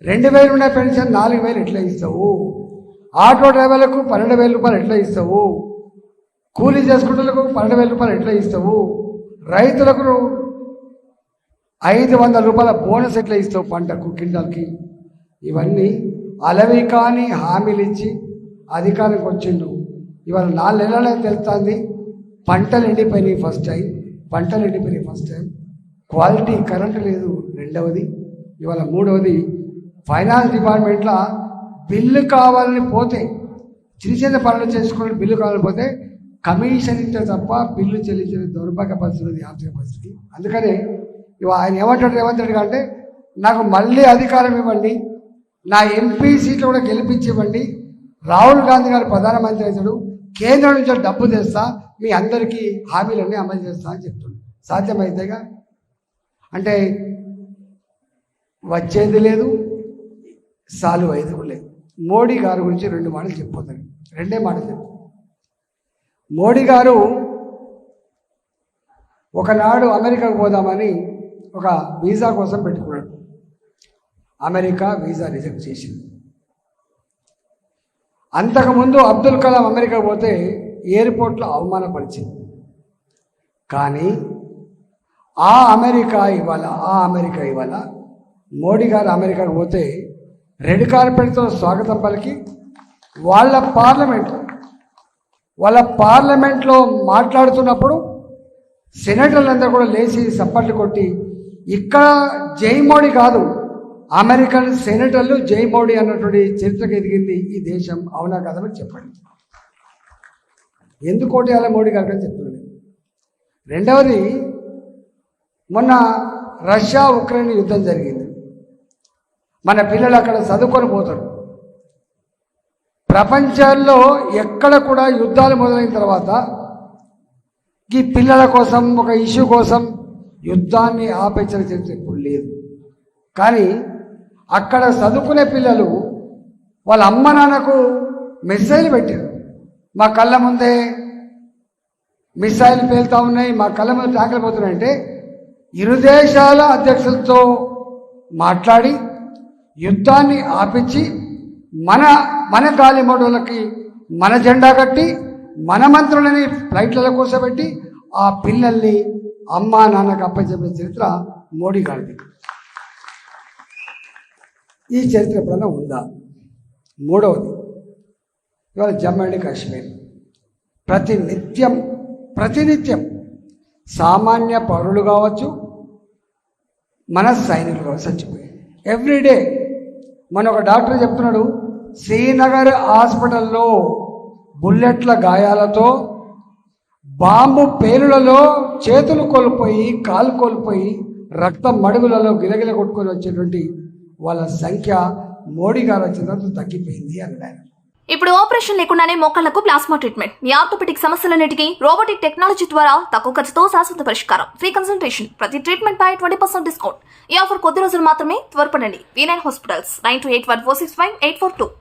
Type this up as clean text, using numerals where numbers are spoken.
2000 ఉన్న పెన్షన్ 4000 ఎట్లా ఇస్తావు? ఆటో డ్రైవర్లకు 12,000 రూపాయలు ఎట్లా ఇస్తావు? కూలీ చేసుకుంటులకు 12,000 రూపాయలు ఎట్లా ఇస్తావు? రైతులకు 500 రూపాయల బోనస్ ఎట్లా ఇస్తావు పంటకు కింటాల్కి? ఇవన్నీ అలవి కాని హామీలు ఇచ్చి అధికారానికి వచ్చిండు. ఇవాళ 4 నెలలే తెలుస్తుంది పంటలు ఎండిపోయినాయి ఫస్ట్ టైం, క్వాలిటీ కరెంటు లేదు రెండవది. ఇవాళ మూడవది ఫైనాన్స్ డిపార్ట్మెంట్లో బిల్లు కావాలని పోతే చిన్న పనులు చేసుకుని బిల్లు కావాలని పోతే కమిషన్ ఇస్తే తప్ప బిల్లు చెల్లించిన దౌర్భాగ్య పరిస్థితి, ఆర్థిక పరిస్థితి. అందుకనే ఇవాళ ఆయన ఏమంటాడు రేవంత్ రెడ్డి అంటే, నాకు మళ్ళీ అధికారం ఇవ్వండి, నా ఎంపీ సీట్లు కూడా గెలిపించివ్వండి, రాహుల్ గాంధీ గారు ప్రధానమంత్రి అవుతాడు, కేంద్రం నుంచి డబ్బు తెస్తా, మీ అందరికీ హామీలన్నీ అమలు చేస్తా అని చెప్తున్నాడు. సాధ్యమైతేగా అంటే వచ్చేది లేదు, సాల్వ్ అయ్యేది లేదు. మోడీ గారి గురించి 2 మాటలు చెప్పిపోతాను. 2 మాటలు చెప్పు. మోడీ గారు ఒకనాడు అమెరికాకు పోదామని ఒక వీసా కోసం పెట్టుకున్నాడు. అమెరికా వీసా రిజెక్ట్ చేసింది. అంతకుముందు అబ్దుల్ కలాం అమెరికా పోతే ఎయిర్పోర్ట్లో అవమానపరిచింది. కానీ ఆ అమెరికా ఇవాళ మోడీ గారు అమెరికాకు పోతే రెడ్ కార్పెట్తో స్వాగతం పలికి వాళ్ళ పార్లమెంట్లో మాట్లాడుతున్నప్పుడు సెనేటర్లందరూ కూడా లేచి సప్పట్లు కొట్టి, ఇక్కడ జై మోడీ కాదు, అమెరికన్ సెనేటర్లు జై మోడీ అన్నటువంటి చరిత్రకు ఎదిగింది ఈ దేశం. అవునా కాదని చెప్పండి. ఎందుకు ఓటేయాలి మోడీ గారికి అని చెప్తున్నాను. రెండవది, మొన్న రష్యా ఉక్రెయిన్ యుద్ధం జరిగింది. మన పిల్లలు అక్కడ చదువుకొని పోతారు. ప్రపంచంలో ఎక్కడ కూడా యుద్ధాలు మొదలైన తర్వాత ఈ పిల్లల కోసం ఒక ఇష్యూ కోసం యుద్ధాన్ని ఆపేసిన చరిత్ర ఇప్పుడు లేదు. కానీ అక్కడ చదువుకునే పిల్లలు వాళ్ళ అమ్మ నాన్నకు మెసేజ్లు పెట్టారు. మా కళ్ళ ముందే మిసైల్ పేలుతూ ఉన్నాయి, మా కళ్ళ ముందు ట్యాంకులు పోతున్నాయంటే ఇరు దేశాల అధ్యక్షులతో మాట్లాడి యుద్ధాన్ని ఆపించి మన గాలి మోడోళ్ళకి మన జెండా కట్టి మన మంత్రులని ఫ్లైట్లలో కూర్చోబెట్టి ఆ పిల్లల్ని అమ్మా నాన్నకు అప్పచెప్పిన చరిత్ర మోడీ గారిది. ఈ చరిత్ర ఎప్పుడన్నా ఉందా? మూడవది, ఇవాళ జమ్మూ అండ్ కాశ్మీర్ ప్రతినిత్యం సామాన్య పౌరులు కావచ్చు, మన సైనికులు కావచ్చు చచ్చిపోయారు ఎవ్రీడే. మన ఒక డాక్టర్ చెప్తున్నాడు, శ్రీనగర్ హాస్పిటల్లో బుల్లెట్ల గాయాలతో, బాంబు పేలులలో చేతులు కోల్పోయి కాలు కోల్పోయి రక్తం మడుగులలో గిలగిల కొట్టుకొని వచ్చేటువంటి వాళ్ళ సంఖ్య మోడీ గారు వచ్చిన తర్వాత తగ్గిపోయింది అన్నాడు. ఇప్పుడు ఆపరేషన్ లేకుండానే మోకాళ్లకు ప్లాస్మా ట్రీట్మెంట్, మీ ఆర్థోపెడిక్ సమస్యలన్నిటికీ రోబోటిక్ టెక్నాలజీ ద్వారా తక్కువ ఖర్చుతో శాశ్వత పరిష్కారం, ఫ్రీ కన్సల్టేషన్, ప్రతి ట్రీట్మెంట్ పై 20% డిస్కౌంట్. ఈ ఆఫర్ కొద్ది రోజులు మాత్రమే. త్వరపడండి. V9 hospitals 9281465842.